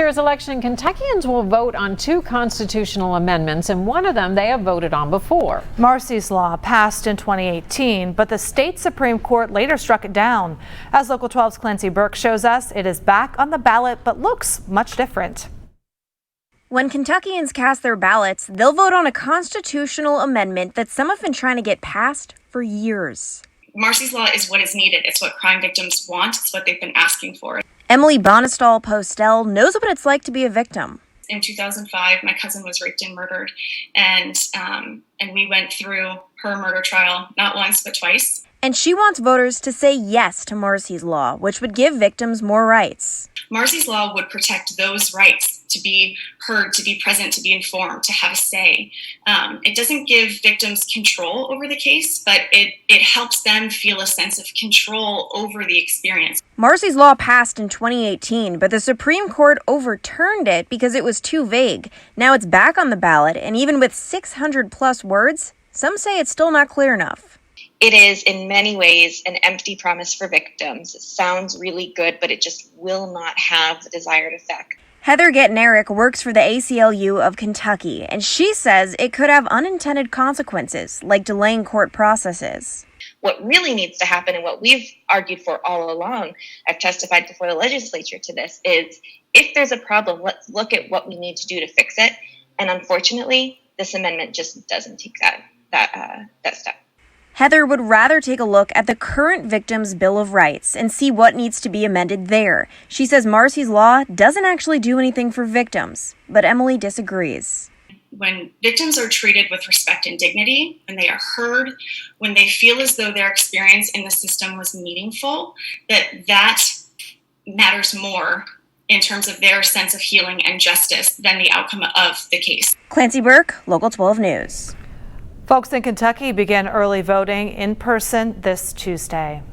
year's election, Kentuckians will vote on 2 constitutional amendments, and one of them they have voted on before. MARSY'S law passed in 2018, but the state Supreme Court later struck it down. As Local 12's Clancy Burke shows us, it is back on the ballot, but looks much different. When Kentuckians cast their ballots, they'll vote on a constitutional amendment that some have been trying to get passed for years. MARSY'S law is what is needed. It's what crime victims want. It's what they've been asking for. Emily Bonestall Postel knows what it's like to be a victim. In 2005, my cousin was raped and murdered, and we went through her murder trial not once but twice. And she wants voters to say yes to MARSY'S law, which would give victims more rights. MARSY'S law would protect those rights to be heard, to be present, to be informed, to have a say. It doesn't give victims control over the case, but it helps them feel a sense of control over the experience. MARSY'S law passed in 2018, but the Supreme Court overturned it because it was too vague. Now it's back on the ballot, and even with 600 plus words, some say it's still not clear enough. It is, in many ways, an empty promise for victims. It sounds really good, but it just will not have the desired effect. Heather GATNAREK works for the ACLU of Kentucky, and she says it could have unintended consequences, like delaying court processes. What really needs to happen, and what we've argued for all along, I've testified before the legislature to this, is if there's a problem, let's look at what we need to do to fix it. And unfortunately, this amendment just doesn't take that step. Heather would rather take a look at the current Victims' Bill of Rights and see what needs to be amended there. She says MARSY'S law doesn't actually do anything for victims, but Emily disagrees. When victims are treated with respect and dignity, when they are heard, when they feel as though their experience in the system was meaningful, that matters more in terms of their sense of healing and justice than the outcome of the case. Clancy Burke, Local 12 News. Folks in Kentucky began early voting in person this Tuesday.